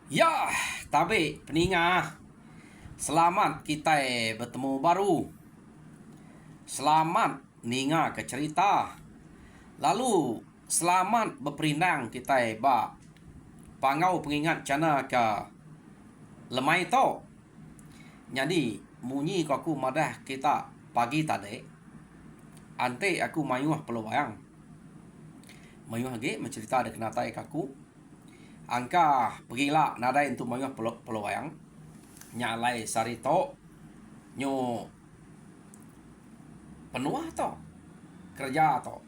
Ya, tapi peningah. Selamat kita bertemu baru. Selamat ninga ke cerita. Lalu selamat berperindang kita ba pangau pengingat cana ke lemai to. Jadi munyi ko aku madah kita pagi tadi. Ante aku mayuh peluang. Mayuh ge mencerita ada kenatai kaku. Angka pergilah nadai untuk mayuh peluang. Nyalai sarito nyo penuh to kerja to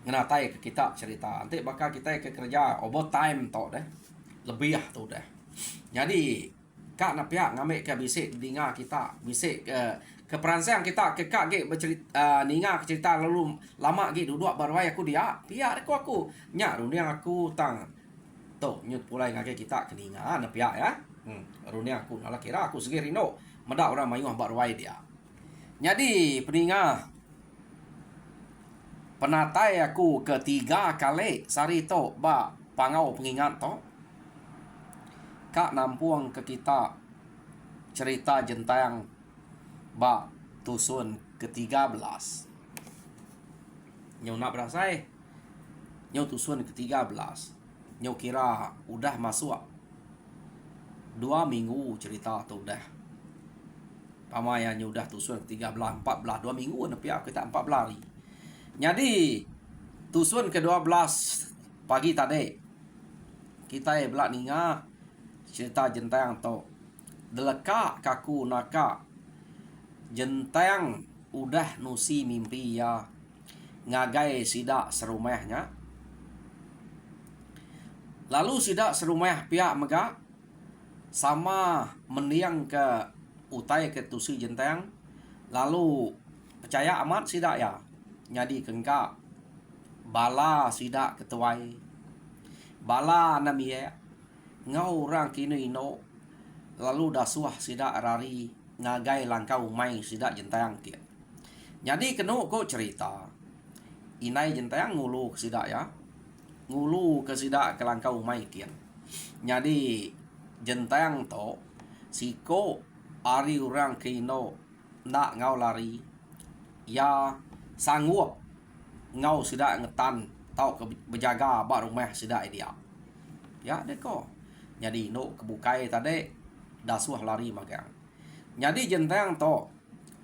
ngenatai ke kita cerita nanti bakal kita ke kerja overtime to deh lebih tu deh jadi kak nak pihak ngambil ke bisik dengar kita bisik ke perancang kita ke kak ge bercerita ninga cerita lalu lama ge duduk baru aku dia pihak aku nya dunia aku tang tu nyut pulai ngake kita ke ninga nak pihak ya dunia aku nala kira aku segirino medak orang mayuh baru dia jadi peninga penatai aku ketiga kali sari to ba pangau pengingat to kak nampuang ke kita cerita jentang ba tusun ke-13 nyo nak berasai nyo tusun ke-13 nyo kira udah masuk 2 minggu cerita tu dah pamaya nyo udah tusun ke-13 14 2 minggu nepi kita 14 hari jadi tusun ke-12 pagi tadi kita belak ninga cerita jentang to deleka kaku naka jentang udah nusi mimpi ya ngagai sidak serumahnya lalu sidak serumah pihak mega sama mendiang ke utai ke tusi jentang lalu percaya amat sidak ya jadi kengka bala sidak ketuai bala namia ngau orang kini ino lalu dasuah sidak rari ngagai langkau mai sidak jentang kia jadi kenu ko cerita inai jentang ngulu ke sidak ya ngulu ke sidak ke langkau mai kia jadi jentang to siko ari orang kino nak ngau lari ya sanggup ngau sidak ngetan tau ke berjaga ba rumah sidak dia ya deko jadi no kebukai tadi dasuah lari magang jadi jentang to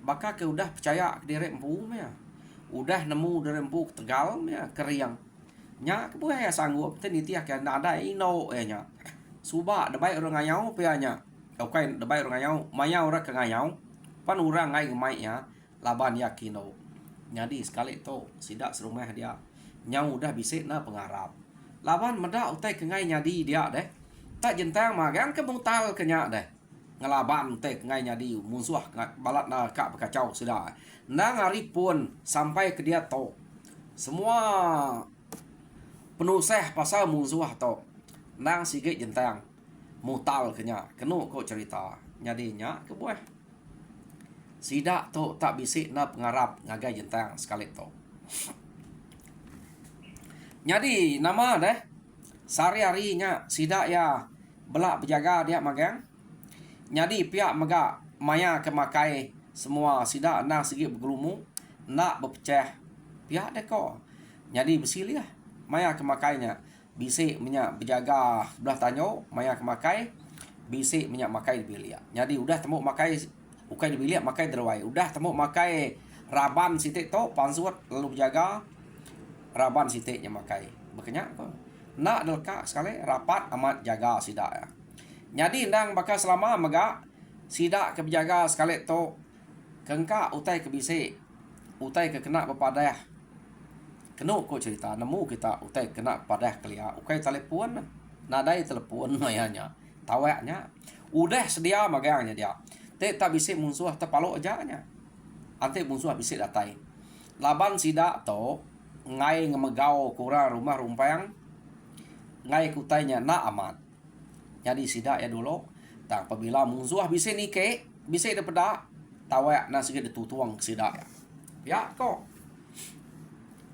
baka ke udah percaya ke diri empu ya udah nemu diri empu Tegal ya keriang nya kebuai sanggup teniti akan ada ino nya suba debai orang ngayau pianya okay debai orang ngayau mayau orang ke ngayau pan orang ngai mai ya laban yakino jadi sekali to sidak serumah dia nyau udah bisik na pengarap laban meda utai kengai nyadi dia deh tak jentang magang ke mutal kenya deh ngelaban utai kengai nyadi musuh balat na kak berkacau sudah nang hari pun sampai ke dia to semua penusah pasal musuh to nang sigit jentang mutal kenya kenu kok cerita nyadinya ke buah sidak to tak bisik na pengarap ngagai jentang sekali to jadi nama deh sehari-harinya sidak ya belak berjaga dia magang jadi pihak mega maya ke makai semua sidak nang segi bergelumu nak berpecah pihak deko jadi bersilih maya ke makainya bisik minyak berjaga belah tanyo maya ke makai bisik minyak makai di bilik jadi udah temu makai bukan di bilik makai derwai udah temu makai raban sitik to pansuat lalu berjaga raban sitiknya makai berkenyak ko nak delka sekali rapat amat jaga sidak ya jadi ndang bakal selama mega sidak ke berjaga sekali to kengka utai ke bisik utai ke kena berpadah kenu ko cerita nemu kita utai kena padah kelia ukai telepon nadai telepon mayanya tawaknya udah sedia magangnya dia tak bisik musuh terpalok aja nya ante musuh bisik datai laban sidak to ngai ngemegau kurang rumah rumpang ngai kutainya na amat jadi sidak ya dulu tak apabila musuh bisik nike bisik daripada tawak na sikit ditutuang sidak ya ya kok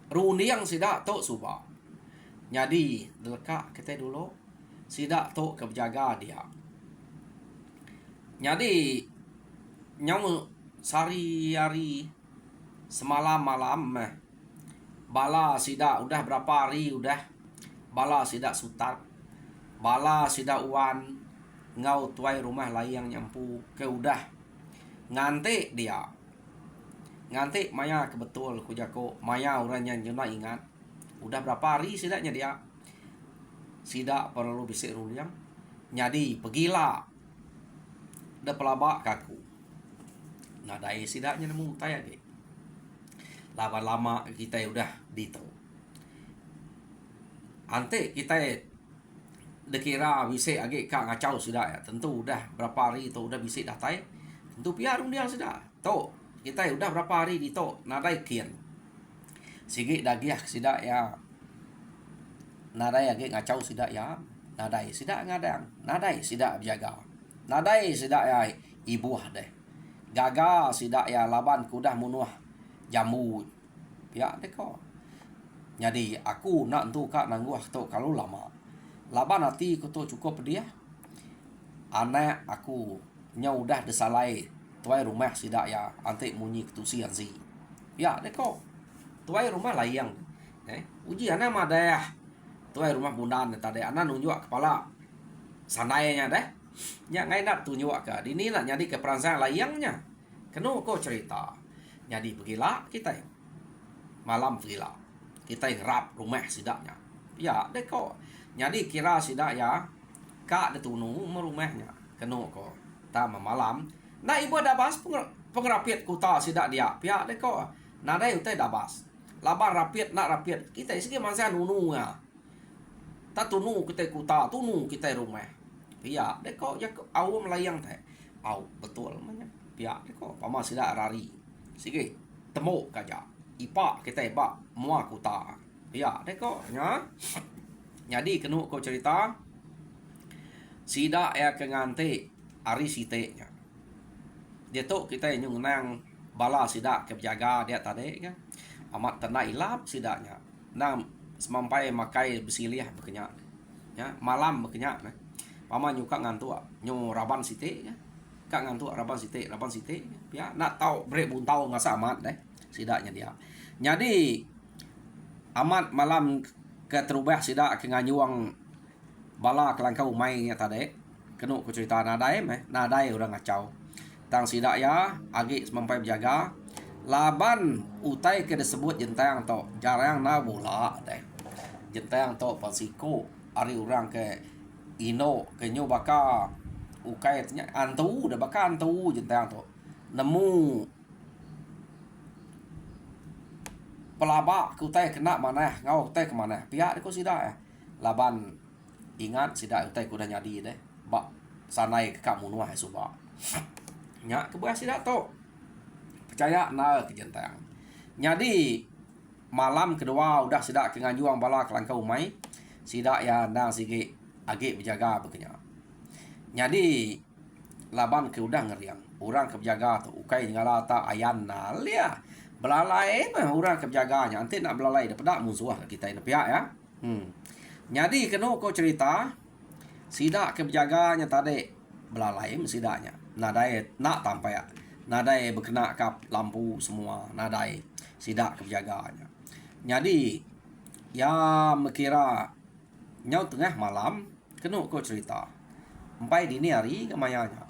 runiang sidak to suba jadi delka kita dulu sidak tok ke berjaga dia. Jadi nyau sehari-hari semalam malam bala sidak udah berapa hari udah bala sidak sutat, bala sidak uan ngau tuai rumah layang nyampu ke udah ngantik dia. Ngantik maya kebetul ku jako maya orangnya nyuna ingat udah berapa hari sidaknya dia. Sidak perlu bisik ruliang. Jadi pergilah da pelabak kaku. Nah dai sidaknya nemu taya ge. Lama-lama kita udah dito. Ante kita dekira bisik age kak ngacau sidak ya. Tentu udah berapa hari itu udah bisik datai. Tentu piarung dia sidak. To kita udah berapa hari dito nadai kian. Sigi dagiah sidak ya. Nadai age ngacau sidak ya. Nadai sidak ngadang. Nadai sidak jaga. Nadai sidak ya ibu deh. Gaga sidak ya laban kudah munuh jamu. Ya deko. Jadi aku nak tu kak nangguah tu kalau lama. Laban nanti aku tu cukup dia. Anak aku nyau dah desalai tuai rumah sidak ya antik munyi ketusi anzi. Ya deko. Tuai rumah layang. Uji anak madaya. Tuai rumah bundan tadi anak nunjuk kepala sanainya deh. Nya ngai nak tunjuk ke dini nak jadi ke peransang layangnya. Kenu ko cerita. Jadi pergilah kita malam pergilah. Kita ngerap rumah sidaknya. Ya deko. Jadi kira sidak ya kak de tunu merumahnya. Kenu ko tama malam. Nah ibu ada bas pengrapiat kuta sidak dia. Pihak deko. Nada utai dah bas. Laban rapiat nak rapiat. Kita segi masa nunu ya. Tak tunu kita kuta, tunu kita rumah. Pihak deko ya au melayang teh. Au betul namanya. Pihak deko pama sidak rari. Segi temu kaja. Ipa kita ipa mua kuta. Pihak deko nya. Jadi kenu ko cerita sidak ya kengante ari site nya. Dia tu kita nyung nang bala sidak ke jaga dia tadi kan. Amat tena ilap sidaknya. Nang semampai makai bersiliah berkenyak. Ya, malam berkenyak nah. Pama nyuka ngantuk nyu raban site ya. Kak ngantuk raban site ya. Nak tahu bre buntau ngasa amat deh sidaknya dia. Jadi amat malam ke terubah sidak ke nganyuang bala kelangkau mai tadi. Kenu ku cerita nadai nadai orang ngacau. Tang sidak ya agi semampai berjaga. Laban utai ke disebut jentang to jarang na bola deh. Jentang to pasiko ari orang ke ino ke nyo baka ukai tanya antu dah baka antu jentang to. Nemu pelabak ke utai kena mana ngau utai ke mana. Pihak ko sidak ya. Laban ingat sidak utai ku dah nyadi deh. Bak sanai ke kamu nuah suba. Nya kebuah sidak to. Percaya na ke jentang. Jadi malam kedua udah sidak ke nganjuang bala kelangkau mai. Sidak ya nang sigi agi berjaga begenya. Jadi laban ke udah ngeriang. Orang ke berjaga tu ukai ngala ta ayan nal ya. Belalai mah orang ke berjaganya. Nanti nak belalai daripada musuh kita ini pihak ya. Jadi kena kau cerita sidak ke berjaganya tadi belalai sidaknya. Nadai nak tampai ya. Nadai berkena kap lampu semua. Nadai sidak ke berjaganya. Jadi ya mengira nyau tengah malam kena kau cerita. Empai dini hari kemayanya.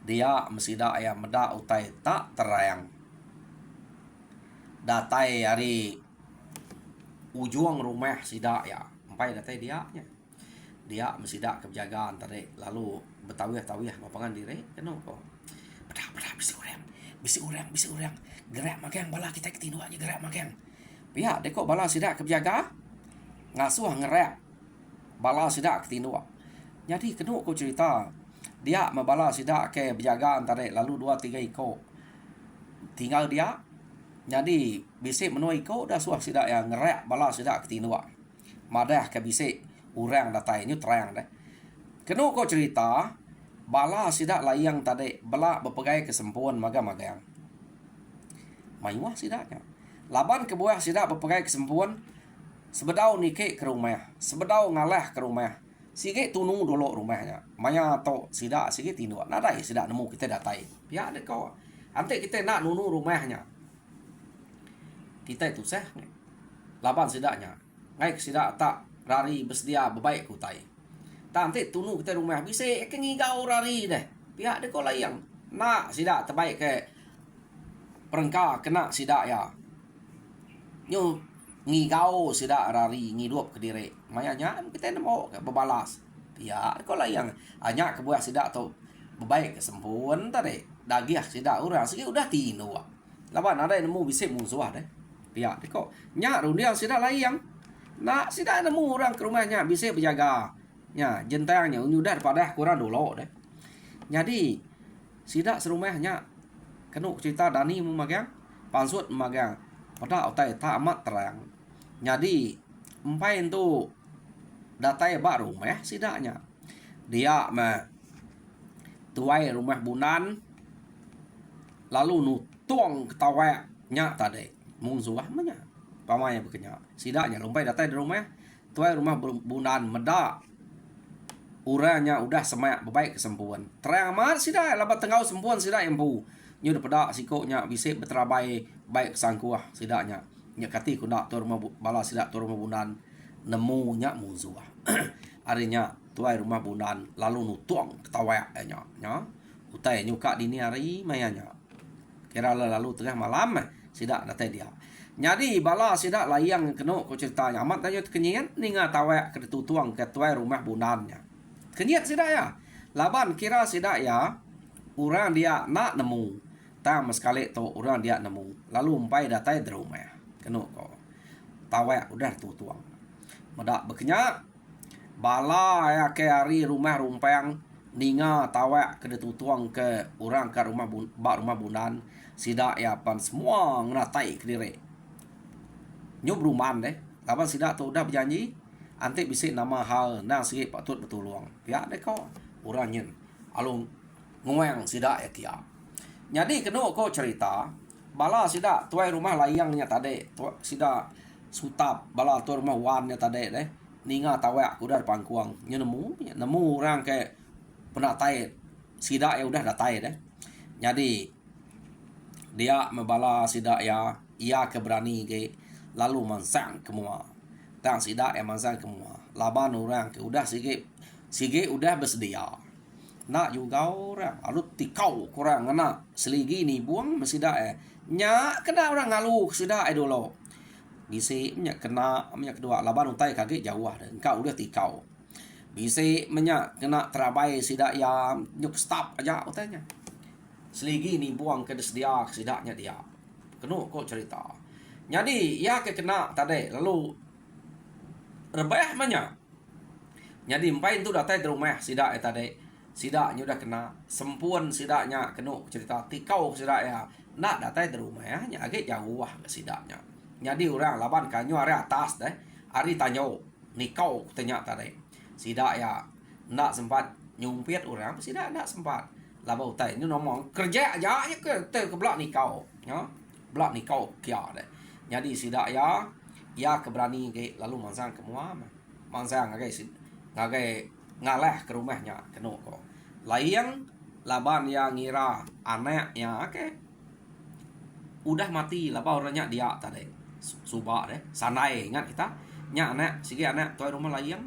Dia mesidak ya medak utai tak terayang. Datai hari ujung rumah sidak ya. Empai datai dia nya. Dia mesidak ke berjagaan tadi. Lalu bertawih-tawih ngapangan diri kena kau. Pada bisi orang. Gerak magang bala kita ketinu aja gerak magang. Pihak dekok bala sidak ke berjaga. Ngasuh ngerak. Bala sidak ketinu. Jadi kena kau cerita. Dia membala sidak ke berjagaan tadi. Lalu 2-3 ikut. Tinggal dia. Jadi bisik menua ikut dah suah sidak yang ngerak bala sidak ketinu. Madah ke bisik orang datai ni terang dah. Kena kau cerita. Bala sidak layang tadi bala berpegai kesempuan magang-magang. Mayuah sidaknya. Laban kebuah sidak berpegai kesempuan sebedau nikik ke rumah. Sebedau ngalah ke rumah. Sige tunu dulu rumahnya. Maya to sida sige tinu. Nadai sida nemu kita datai. Pihak dek kau. Ante kita nak nunu rumahnya. Kita itu seh. Laban sidaknya. Ngai sida tak rari bersedia berbaik kutai. Tak ante tunu kita rumah bisa ngigau rari deh. Pihak dek kau layang. Nak sida terbaik ke perengka kena sida ya. Nyu ngigau sida rari ngidup ke diri. Mayanya kita nemu berbalas. Ya, kau lah yang hanya kebuah sida tu berbaik kesempurn tadi. Dagiah sida orang segi udah tinu. Laban ada nemu bisa musuh deh. Ya, kau nya rundiang sida layang. Nak sida nemu orang ke rumahnya bisa berjaga. Ya, jentangnya udah daripada kurang dulu deh. Jadi sida serumahnya kenu cerita Dani memagang pansut memagang pada otai tak amat terang. Jadi empai itu datai baru rumah sidaknya dia tuai rumah bunan lalu nutuang ketawa nya tadi mungsuah manya pamanya bekenya sidaknya lumpai datai di rumah tuai rumah bunan meda uranya udah semak baik kesempuan terang amat sidak labat tengau sempuan sidak empu nyu daripada sikoknya bisa berterabai baik kesangkuah sidaknya nya kati kuna tu rumah bala sidak tu rumah bunan nemu nya musuh arinya tuai rumah bunan lalu nutuang ketawa nya utai nyuka dini hari mayanya kira lalu tengah malam sidak datai dia jadi bala sidak layang keno ko ceritanya amat tanya kenyian ninga tawa ke tutuang ke tuai rumah bunannya kenyiat sidak ya laban kira sidak ya orang dia nak nemu tam sekali tu orang dia nemu lalu umpai datai di rumah keno ko tawa udah tutuang medak bekenya bala ya ke hari rumah rumpang ninga tawa ke tutuang ke orang ke rumah rumah bunan sidak ya pan semua ngeratai ke diri nyub ruman deh apa sidak tu udah berjanji ante bisa nama hal nang sikit patut betuluang ya deh kau orang nyen alung nguang sidak ya kia jadi kena kau cerita bala sidak tuai rumah layangnya tadi sidak sutap bala tu rumah wannya tadi deh ninga tawa kuda pangkuang nemu orang ke penatai sidak ya udah datai deh jadi dia membala sidak ya ia keberani ke lalu mansang kemua tang sidak ya mansang kemua laban orang ke udah sige udah bersedia nak juga orang alut tikau kurang ngena seligi ni buang mesidak nya kena orang ngalu sidak dulu bisa minyak kena minyak kedua laban utai kaget jauh dah engkau udah tikau bisa minyak kena terabai sidak ya nyuk stop aja utainya seligi ni buang ke dia sidaknya dia kena kok cerita jadi ya ke kena tadi lalu rebah minyak jadi empai itu datai di rumah sidak tadi sidaknya udah kena sempun sidaknya kena cerita tikau sidak ya nak datai di rumah ya agak jauh ke sidaknya jadi orang laban kanyo hari atas deh hari tanyo nikau tanya tadi sidak ya nak sempat nyumpit orang sidak nak sempat laba utai ini ngomong kerja aja ya ke belak nikau ya belak nikau kia deh jadi sidak ya keberani ke lalu mansang kemua mansang ngagai ngalah ke rumahnya kena kok layang laban yang ngira anaknya udah mati laba orangnya dia tadi subak deh sanai ingat kita nya anak sige anak tuai rumah layang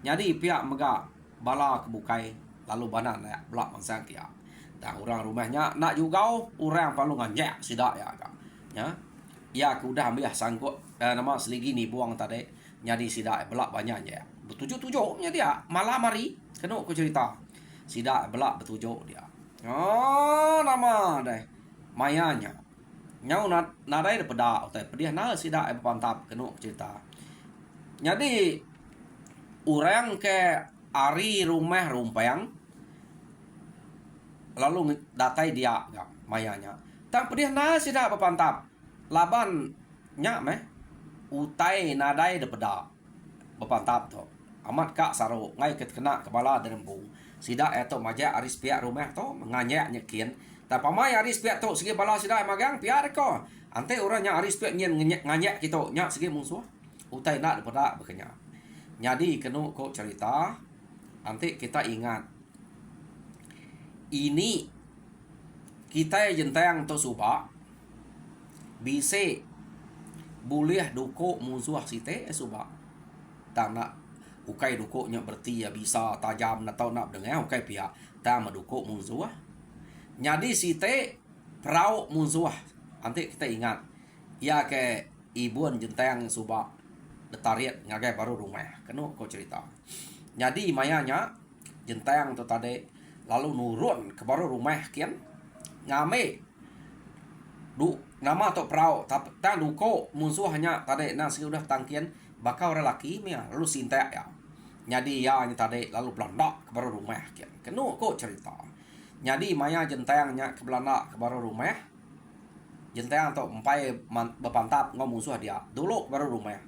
jadi pihak mega bala kebukai lalu banan ya belak mansang kia dan orang rumahnya nak juga orang palu nganjak sidak ya kak ya aku udah ambil sangkut nama seligi ni buang tadi jadi sidak belak banyak ya betujuh-tujuhnya dia malam hari kena aku cerita sidak belak betujuh dia nama deh mayanya nyau nadai daripada otai pedih na sidak pantap kena cerita jadi orang ke ari rumah rumpang lalu datai dia ya mayanya tang pedih na sidak pantap laban nya utai nadai daripada bepantap tu amat kak saro ngai kena kepala derembung sidak eto maja aris pihak rumah tu menganyak nyekin tapi pamai aris pihak tu segi bala sidak magang pihak ko ante orangnya aris pihak nyen nganyak gitu nya segi musuh utai nak daripada bekenya jadi kena ko cerita nanti kita ingat ini kita jentang tu subak bisa boleh dukuk musuh site subak tak nak ukai dukuknya berarti ya bisa tajam atau nak dengar ukai pihak tak mendukuk musuh jadi site perau musuh nanti kita ingat ya ke ibuan jentang subak detariat ngagai baru rumah kena kau cerita jadi mayanya jentang tu tadi lalu nurun ke baru rumah kian ngame nama tu perau tapi tak duko musuh hanya tadi nasi udah tangkian bakal orang laki mia lalu sintek ya jadi ya ni tadi lalu Belanda ke baru rumah kian kena kau cerita jadi maya jentangnya ke Belanda ke baru rumah jentang tu empai berpantap ngom musuh dia dulu baru rumah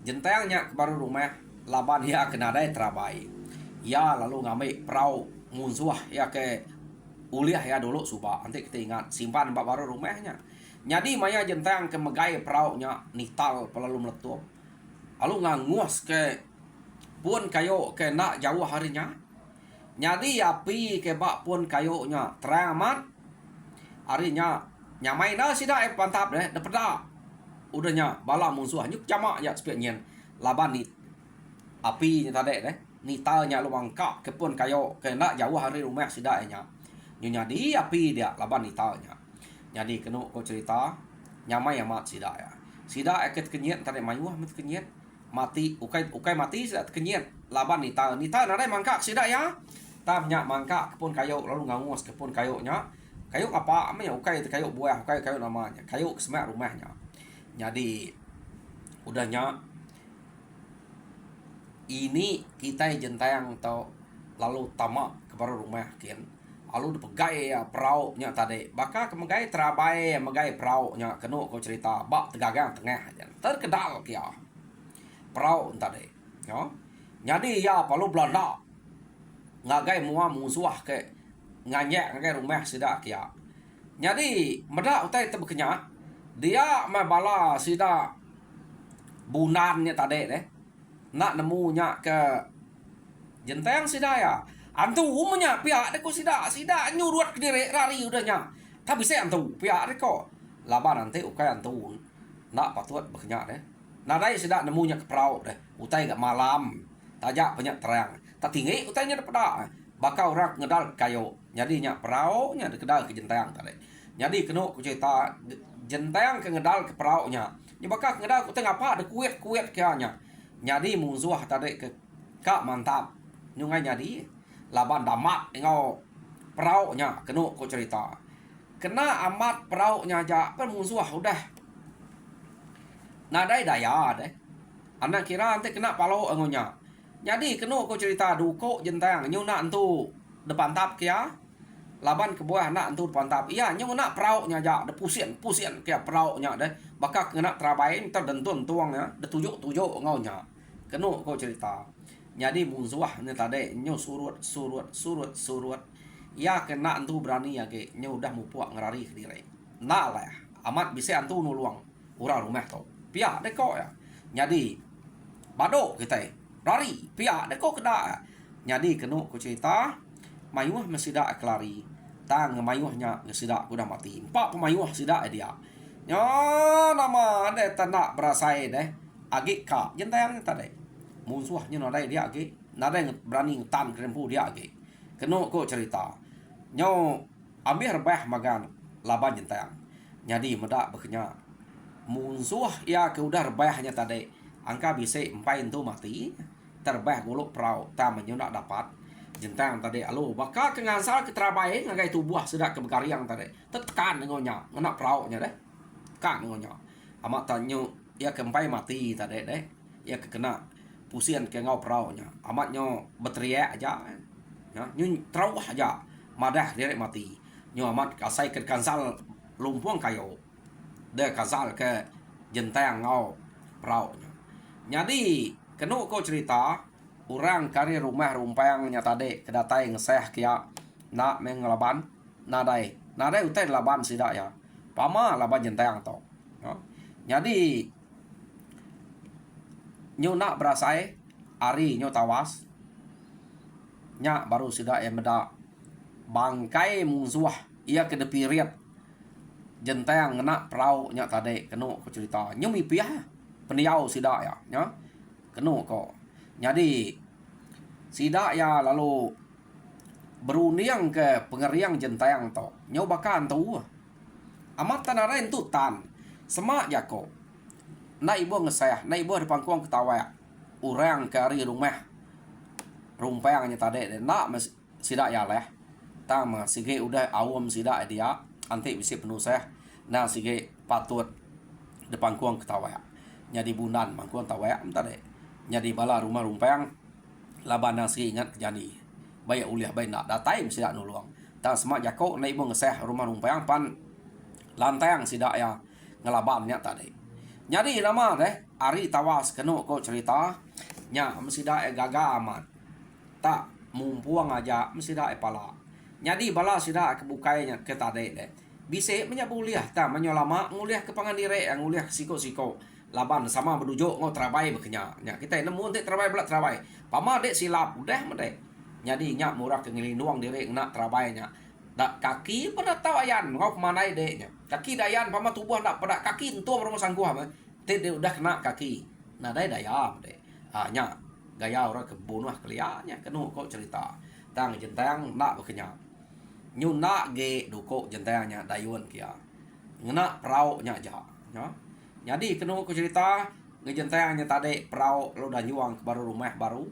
jentangnya ke baru rumah laban ya kena dai terabai ya lalu ngambil perau musuh ya ke uliah ya dulu subak nanti kita ingat simpan baru rumahnya jadi maya jentang ke megai peraunya nital pelalu meletup lalu ngangus ke pun kayu ke nak jauh harinya jadi api ke bak pun kayunya terang amat harinya nyamai dah sida pantap deh dapeda udahnya bala musuh nyuk jamak ya sepian laban ni api nya tadi deh nitalnya lu mangkak ke pun kayu ke nak jauh hari rumah sida nya nyadi api dia laban nitalnya jadi kena kau cerita nyamai amat sida eket kenyet tadi mayuh mat kenyet mati ukai mati sida kenyet laban nital nadai mangkak sida ya tamnya mangkak kepun kayu lalu ngangus kepun kayunya kayu apa amanya ukai kayu buah ukai kayu namanya kayu semak rumahnya jadi udahnya ini kita jentang tau lalu tamak ke baru rumah kian lalu dipegai ya perau nya tadi baka kemegai terabai megai perau nya kena kau cerita bak tegagang tengah terkedal kia perau tadi ya jadi ya palu Belanda ngagai mua musuh ke nganyek ngagai rumah sida kia jadi meda utai tebeknya dia mabala sida bunannya tadi deh nak nemunya ke jentang sida ya antu umumnya pihak deko sida nyurut ke diri rari udahnya tapi saya antu pihak deko laban nanti ukai antu nak patut bekenya deh nadai sida nemunya ke perau deh utai gak malam tajak banyak terang tak tinggi utainya dapeda bakal orang ngedal kayu jadinya perau nya kedal ke jentang tadi jadi kena ku cerita jentang ke ngedal ke perau nya nya bakal ngedal ku tengah apa ada kuet kianya jadi musuh tadi ke kak mantap nyungai jadi laban damat engau perau nya kena ku cerita kena amat perau nya aja kan musuh udah nadai daya deh anak kira nanti kena palo engonya jadi kena ku cerita duko jentang nyuna antu depan tap kia laban ke buah nak antu depan tap iya nyuna perau nya aja de pusien kia perau nya deh bakal kena terabai terdentun tuang ya de tujuk ngaunya kena ku cerita jadi musuh ni tadi nyu surut ya kena antu berani ya ke nyu udah mupuak ngerari ke diri nah lah amat bisa antu nuluang urang rumah tu pihak deko ya jadi bado kita rari pihak deko kena jadi kena ku cerita mayuh mesida kelari tang mayuhnya mesida udah mati empat pemayuh sida dia nyo nama ada tanak berasai deh agik ka jentang tadi musuhnya nadai dia agi nadai berani ngetan krempu dia agi kena ko cerita nyo ambil rebah magan laban jentang jadi medak bekenya musuh ya ke udah rebahnya tadi angka bisa empai itu mati terbah golok perau tamanya nak dapat jentang tadi alo bakal ke ngansal ke terabai ngagai tubuh sedak ke bekariang tadi tekan ngonya ngena perau nya deh kan ngonya amat tanyo ya ke empai mati tadi deh ya kena pusian ke ngau peraunya amatnya berteriak aja ya nyun terau aja madah dia mati nyo amat kasai ke kansal lumpuang kayu dia kasal ke jentang ngau peraunya jadi kena kau cerita orang kari rumah rumpangnya tadi kedatai ngeseh kia nak mengelaban nadai utai laban sida ya pama laban jentang to ya. Jadi nyo nak berasai ari nyo tawas nya baru sida yang meda bangkai musuh ia ke depiriat jentang ngena perau nya tade kenu ko cerita nyumi piah peniau sida ya nya kenu ko jadi sida ya lalu beruniang ke pengeriang jentang to nyobakan tu amat tanarain tu tan semak jako na ibu ngesayah na ibu depan kuang ketawa orang kari rumah rumpang nya tade na sida ya leh tama sige udah awam sida dia anti bisi penuh saya nah sige patut depan kuang ketawa nyadi bunan mangkuang tawa entar deh nyadi bala rumah rumpang laban nasi ingat kejani bayar uliah bay nak datai sida nuluang ta semak jako na ibu ngeseh rumah rumpang pan lantang sida ya ngelaban nya tadi nyadi lama deh ari tawas kenu ko cerita nya sida gaga amat tak mumpuang aja sida pala nyadi bala sida kebukainya ke tadi deh bisa menyabu uliah ta menyolama nguliah ke pangandire yang nguliah siko-siko laban sama berdujuk ngau terabai bekenya nya kita nemu untuk terabai belak terabai pama dek silap udah mede nyadi nya murah ke ngelinduang diri nak terabai nya dak kaki pada tawayan ngau kemanai deknya kaki dayan pama tubuh nak pada kaki entu rumah sangguh mah te udah kena kaki nah dai daya mede nya gaya orang kebunuh kelianya kenu kok cerita tang jentang nak bekenya nyuna ge duko jentanya dayun kia ngena perau nya ja nya jadi kenu ku cerita ngejentanya tadi perau lo dan nyuang ke baru rumah baru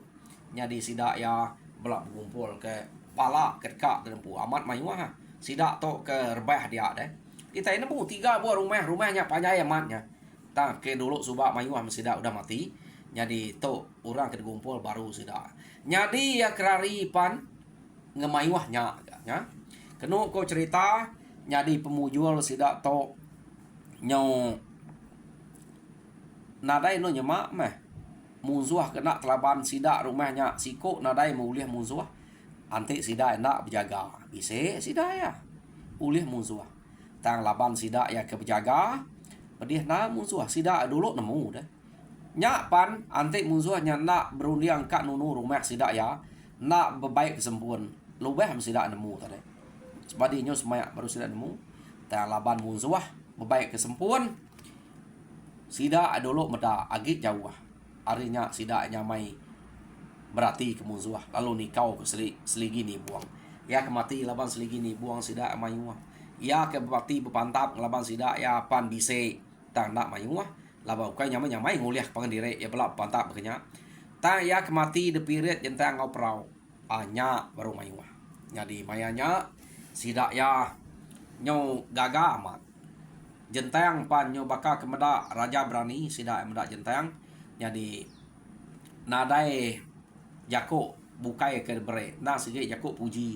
nyadi sida ya belak berkumpul ke pala ketka dempu amat mayuah sida to ke rebah dia deh kita ini bu 3 buah rumahnya panjang amatnya tak ke dulu subak mayuah sida udah mati jadi to orang ke kumpul baru sida nyadi ya keraripan ngemayuahnya ya kenu ko cerita nyadi pemujul sida to nyo nadai no nyemak meh musuh kena telaban sida rumahnya siko nadai mulih musuh antik sida nak berjaga bisa sida ya ulih musuh tang laban sida ya ke berjaga pedih na musuh sida dulu nemu deh nyak pan antik musuhnya nak berundiang kat nunu rumah sida ya nak bebaik kesempun lubeh sida nemu tadi sebadinya semangat baru sida nemu tang laban musuh bebaik kesempun sida dulu meda agit jauh arinya sida nyamai berarti ke musuh lalu nikau ke seligi ni buang ya kemati laban seligi ni buang sida mayuah ya ke bati bepantap laban sida ya pan bise tang nak mayuah laban ukai nyamai nguliah pangandire ya belak pantap bekenya ta ya kemati depirit jentang ngau perau anya baru mayuah jadi mayanya sida ya nyo gaga amat jentang pan nyo baka kemeda raja berani sida meda jentang jadi nadai jako bukai ke bere na sige jako puji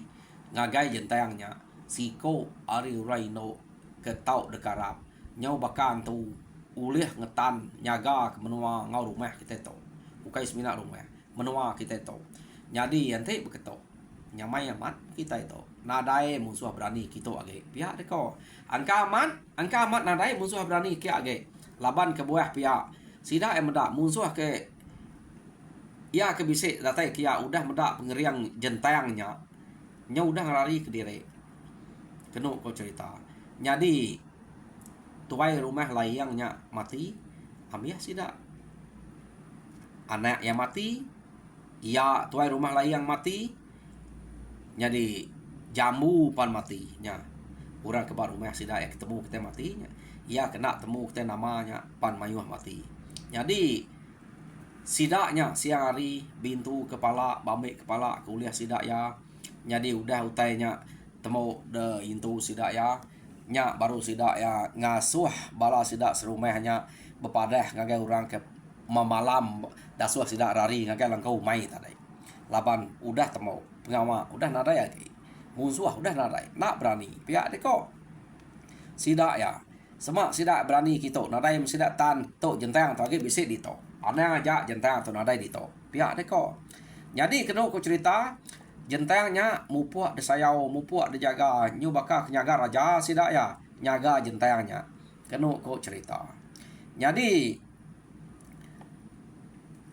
ngagai jentangnya siko ari raino ke tau dekarap nyau bakan tu ulih ngetan nyaga ke menua ngau rumah kita to bukai semina rumah menua kita to jadi ante beketo nyamai amat kita itu nadai musuh berani kita age pihak deko angka amat nadai musuh berani kia age laban ke buah pihak sida meda musuh ke ya ke bisik datai kia udah meda pengeriang jentangnya nya udah ngelari ke diri kenu ko cerita jadi tuai rumah layangnya mati amiah sida anak yang mati ya tuai rumah layang mati jadi jambu pan mati nya orang ke baru rumah sida ya ketemu kita matinya ya kena temu kita namanya pan mayuah mati jadi sidaknya siang hari bintu kepala bambik kepala kuliah sidak ya jadi udah utainya temu de intu sidak ya nya baru sidak ya ngasuh bala sidak serumahnya bepadah ngagai orang ke memalam dasuh sidak rari ngagai langkau mai tadi laban udah temu pengawa udah nadai lagi musuh udah nadai nak berani pihak deko sidak ya semak sidak berani kita nadai sidak tan to jentang tadi bisik di to ana aja jentang to nadai di to pihak deko jadi kena ku cerita jentangnya mupuak desayau mupuak dijaga nyu baka nyaga raja sidak ya nyaga jentangnya kena ku cerita jadi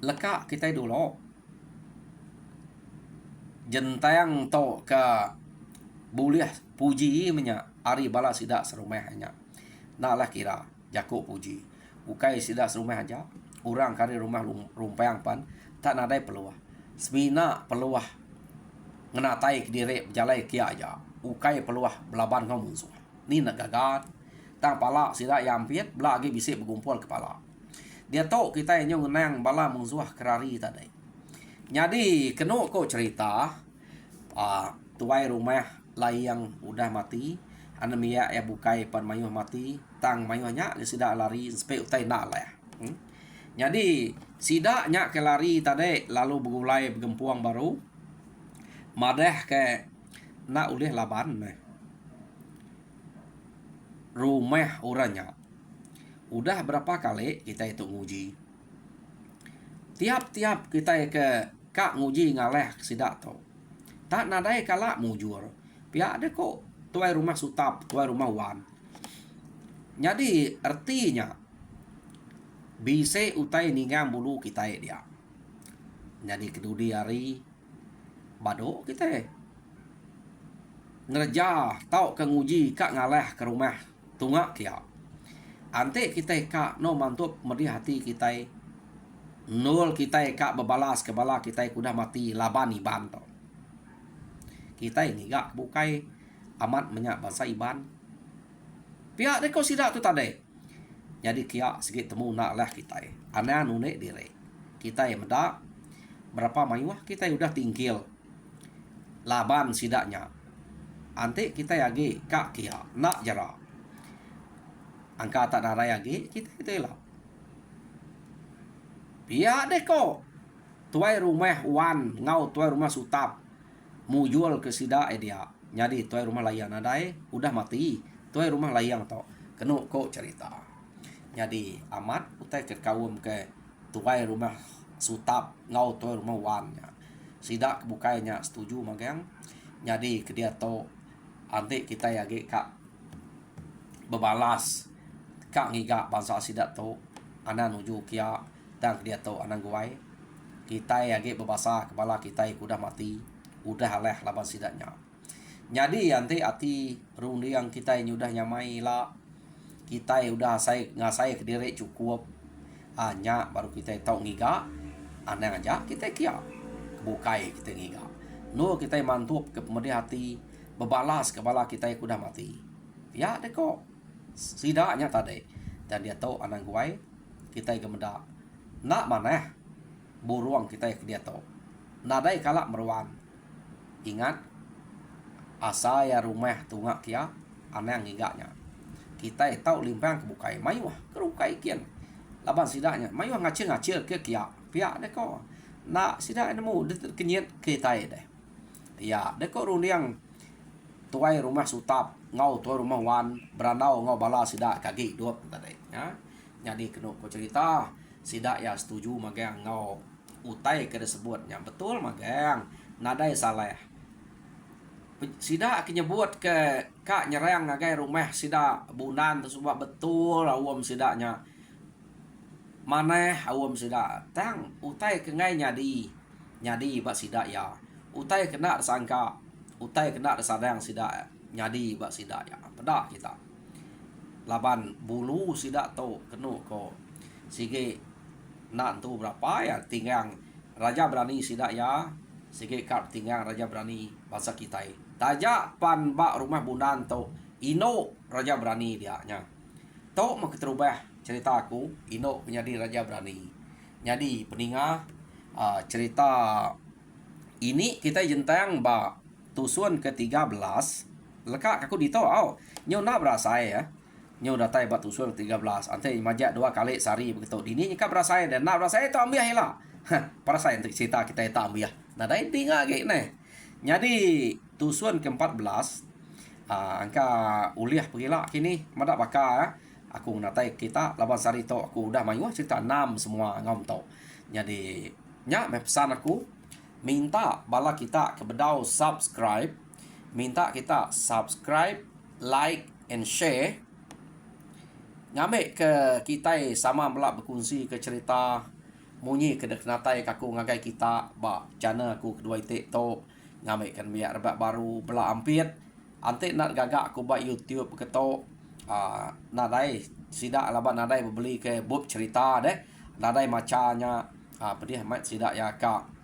lekak kita dulu jentang to ke boleh puji menya ari bala sida serumah hanya nak lah kira jakuk puji ukai sida serumah aja orang kari rumah rumpang pan tak nadai peluah semina peluah ngenatai kediri berjalai kia aja ukai peluah belaban kau musuh ni nak gagal tang pala sida yang piet belagi bisik bergumpul kepala dia tahu kita yang ngenang bala musuh kerari tadi jadi kena ko cerita tuai rumah layang udah mati anamia ya bukai pan mayuh mati tang mayuhnya sida lari sampai utai nak lah jadi sida nya ke lari tadi lalu bergulai bergempuang baru madah ke nak ulih laban rumah orangnya udah berapa kali kita itu nguji tiap-tiap kita ke kak nguji ngaleh sida to tak nadai kalak mujur pihak ada kok tuai rumah sutap tuai rumah wan jadi artinya bisa utai ningang bulu kita dia jadi kedudi hari bado kita ngerja tau ke nguji kak ngaleh ke rumah tungak kia ante kita kak no mantup meri hati kita nol kita kak bebalas ke bala kita kudah mati laban iban to kita ini gak bukai amat menyak bahasa iban pihak deko sida tu tadi jadi kia sikit temu nak lah kita ana nunek dire kita yang medak berapa mayuah kita udah tingkil laban sidaknya ante kita yagi kak kia nak jara angka tak ada yagi kita lah pihak deko tuai rumah wan ngau tuai rumah sutap mujul ke sida dia jadi tuai rumah layang nadai udah mati tuai rumah layang to kena kok cerita jadi amat utai ke kaum ke tuai rumah sutap ngau tuai rumah wan sida bukainya setuju magang jadi ke dia to ante kita yagi kak bebalas kak ngiga bangsa sida to ana nuju kia dan ke dia to anang guai kita yagi bebasa kepala kita udah mati udah leh laban sidaknya jadi nanti ati rundi yang kita yang udah nyamai lah kita udah ngasai ke diri cukup hanya baru kita tahu ngiga aneh aja kita kia bukai kita ngiga no kita mantup ke pemedi hati bebalas kepala kita yang udah mati ya deko sidaknya tadi dan dia tahu anang guai kita yang gemeda nak mana buruang kita yang dia tahu nadai kalak meruan ingat asa ya rumah tungak kia aneh ngigaknya kita tahu limpang kebukai mayuah kerukai kian laban sidaknya mayuah ngacil ke kia pihak deko nak sidak nemu kenyet kita deh ya deko rundiang tuai rumah sutap ngau tuai rumah wan beranau ngau bala sidak kaki dua tadi ya jadi kena ko cerita sidak ya setuju magang ngau utai ke disebutnya betul magang nadai salah sida nyebut ke kak nyerang ngagai rumah sida bunan tersebut betul awam sidaknya maneh awam sida tang utai ke ngai nyadi bak sida ya utai kena sangka utai kena sadang sida nyadi bak sida ya pedak kita laban bulu sida to kenu ko sige nak tu berapa ya tinggang raja berani sida ya sige kap tinggang raja berani bahasa kita tajak pan bak rumah bundan to ino raja berani dia nya to mak terubah cerita aku ino menjadi raja berani jadi peninga cerita ini kita jentang bak tusun ke-13 lekak aku ditau au nyo nak berasa ya nyo datai bak tusun 13 ante majak 2 kali sehari begitu dini nyeka berasa dan nak berasa itu ambil hela para saya untuk cerita kita tak ambil nah dai tinga ge ne jadi tusun ke-14 angka uliah pergilah kini madak baka aku natai kita laban sari to aku udah mayu cerita 6 semua ngam to jadi nya pesan aku minta bala kita ke bedau subscribe minta kita subscribe like and share ngame ke kita sama belak berkongsi ke cerita munyi ke dekenatai aku ngagai kita ba channel aku kedua itik to ngamaikan biak rebak baru bela ampit ante nak gagak aku buat YouTube ketok nadai sidak laban nadai beli ke bub cerita deh nadai macanya apa dia mat sidak ya kak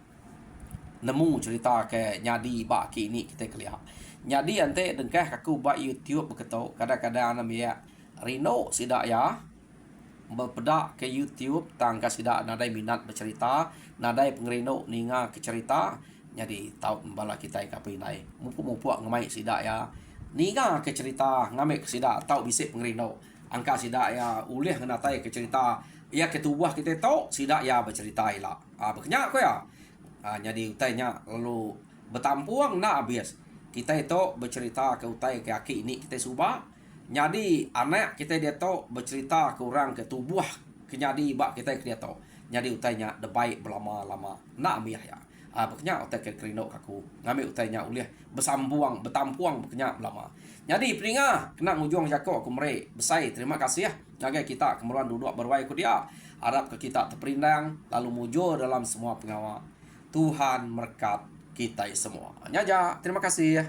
nemu cerita ke nyadi bak kini kita kelihat nyadi ante dengkah aku buat YouTube ketok kadang-kadang biak Rino sidak ya berpedak ke YouTube tangka sidak nadai minat bercerita nadai pengerino ninga ke cerita jadi tahu bala kita kapi nai mupu-mupu ngamai sidak ya ninga ke cerita ngamai ke sidak tahu bisik pengerino angka sidak ya ulih ngenatai ke cerita ya ketubuh kita tahu sidak ya bercerita ila berkenyak ko ya jadi utainya lalu bertampuang nak habis kita itu bercerita ke utai ke aki ini kita subah jadi anak kita dia tahu bercerita ke orang ke tubuh ke jadi bak kita dia tahu jadi utainya the baik berlama-lama nak miah ya berkenyak utai ke kerino aku ngambil utainya ulih bersambuang bertampuang berkenyak lama jadi peringah kena ngujung jako aku mere besai terima kasih ya jaga kita kemuruan duduk berwai ku dia harap ke kita terperindang lalu mujur dalam semua pengawal Tuhan berkat kita semua. Nyaja, terima kasih.